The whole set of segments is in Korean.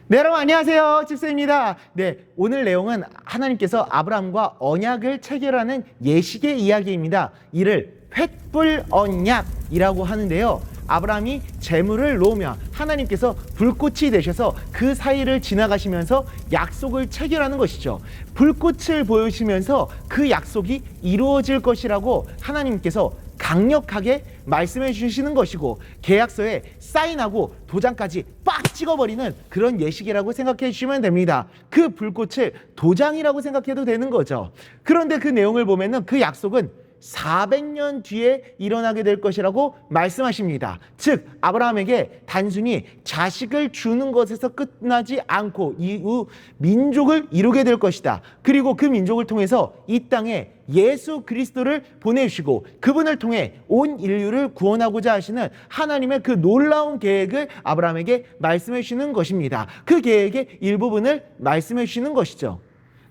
네, 여러분 안녕하세요. 집사입니다. 네, 오늘 내용은 하나님께서 아브라함과 언약을 체결하는 예식의 이야기입니다. 이를 횃불 언약이라고 하는데요. 아브라함이 재물을 놓으며 하나님께서 불꽃이 되셔서 그 사이를 지나가시면서 약속을 체결하는 것이죠. 불꽃을 보여주시면서 그 약속이 이루어질 것이라고 하나님께서 강력하게 말씀해 주시는 것이고, 계약서에 사인하고 도장까지 빡 찍어버리는 그런 예식이라고 생각해 주시면 됩니다. 그 불꽃을 도장이라고 생각해도 되는 거죠. 그런데 그 내용을 보면은 그 약속은 400년 뒤에 일어나게 될 것이라고 말씀하십니다. 즉 아브라함에게 단순히 자식을 주는 것에서 끝나지 않고 이후 민족을 이루게 될 것이다. 그리고 그 민족을 통해서 이 땅에 예수 그리스도를 보내주시고 그분을 통해 온 인류를 구원하고자 하시는 하나님의 그 놀라운 계획을 아브라함에게 말씀해 주시는 것입니다. 그 계획의 일부분을 말씀해 주시는 것이죠.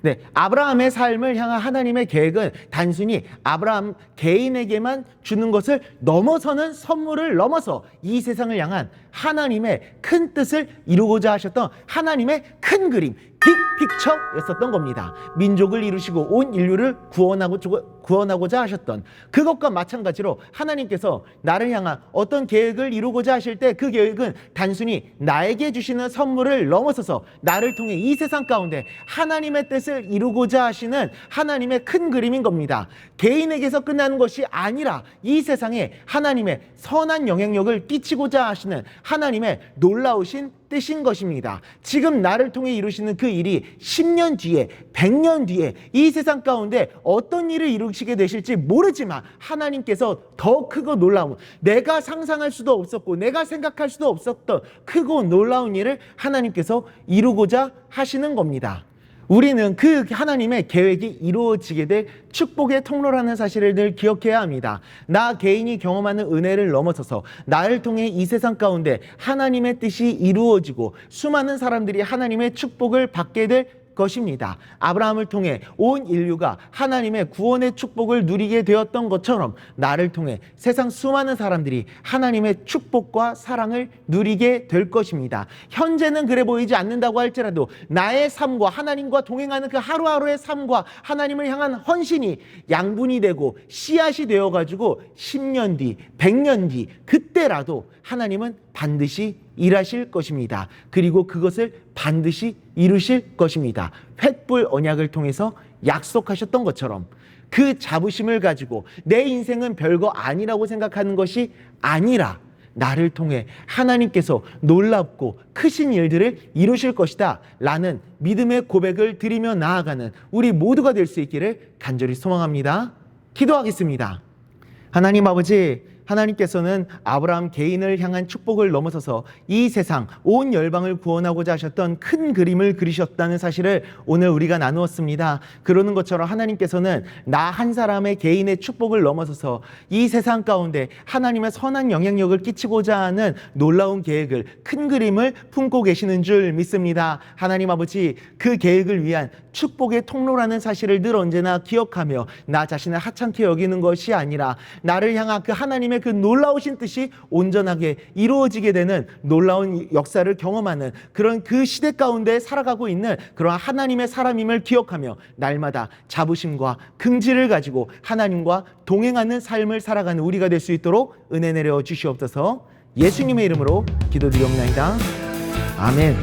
네, 아브라함의 삶을 향한 하나님의 계획은 단순히 아브라함 개인에게만 주는 것을 넘어서는, 선물을 넘어서 이 세상을 향한 하나님의 큰 뜻을 이루고자 하셨던 하나님의 큰 그림, 빅픽처였었던 겁니다. 민족을 이루시고 온 인류를 구원하고자 하셨던 그것과 마찬가지로 하나님께서 나를 향한 어떤 계획을 이루고자 하실 때 그 계획은 단순히 나에게 주시는 선물을 넘어서서 나를 통해 이 세상 가운데 하나님의 뜻을 이루고자 하시는 하나님의 큰 그림인 겁니다. 개인에게서 끝나는 것이 아니라 이 세상에 하나님의 선한 영향력을 끼치고자 하시는 하나님의 놀라우신 뜻인 것입니다. 지금 나를 통해 이루시는 그 일이 10년 뒤에, 100년 뒤에 이 세상 가운데 어떤 일을 이루시게 되실지 모르지만 하나님께서 더 크고 놀라운, 내가 상상할 수도 없었고 내가 생각할 수도 없었던 크고 놀라운 일을 하나님께서 이루고자 하시는 겁니다. 우리는 그 하나님의 계획이 이루어지게 될 축복의 통로라는 사실을 늘 기억해야 합니다. 나 개인이 경험하는 은혜를 넘어서서 나를 통해 이 세상 가운데 하나님의 뜻이 이루어지고 수많은 사람들이 하나님의 축복을 받게 될 것입니다. 아브라함을 통해 온 인류가 하나님의 구원의 축복을 누리게 되었던 것처럼 나를 통해 세상 수많은 사람들이 하나님의 축복과 사랑을 누리게 될 것입니다. 현재는 그래 보이지 않는다고 할지라도 나의 삶과 하나님과 동행하는 그 하루하루의 삶과 하나님을 향한 헌신이 양분이 되고 씨앗이 되어가지고 10년 뒤, 100년 뒤 그때라도 하나님은 반드시 일하실 것입니다. 그리고 그것을 반드시 이루실 것입니다. 횃불 언약을 통해서 약속하셨던 것처럼 그 자부심을 가지고 내 인생은 별거 아니라고 생각하는 것이 아니라 나를 통해 하나님께서 놀랍고 크신 일들을 이루실 것이다 라는 믿음의 고백을 드리며 나아가는 우리 모두가 될 수 있기를 간절히 소망합니다. 기도하겠습니다. 하나님 아버지, 하나님께서는 아브라함 개인을 향한 축복을 넘어서서 이 세상 온 열방을 구원하고자 하셨던 큰 그림을 그리셨다는 사실을 오늘 우리가 나누었습니다. 그러는 것처럼 하나님께서는 나 한 사람의 개인의 축복을 넘어서서 이 세상 가운데 하나님의 선한 영향력을 끼치고자 하는 놀라운 계획을, 큰 그림을 품고 계시는 줄 믿습니다. 하나님 아버지, 그 계획을 위한 축복의 통로라는 사실을 늘 언제나 기억하며 나 자신을 하찮게 여기는 것이 아니라 나를 향한 그 하나님의 그 놀라우신 뜻이 온전하게 이루어지게 되는 놀라운 역사를 경험하는 그런 그 시대 가운데 살아가고 있는 그런 하나님의 사람임을 기억하며 날마다 자부심과 긍지를 가지고 하나님과 동행하는 삶을 살아가는 우리가 될 수 있도록 은혜 내려 주시옵소서. 예수님의 이름으로 기도드리옵나이다. 아멘.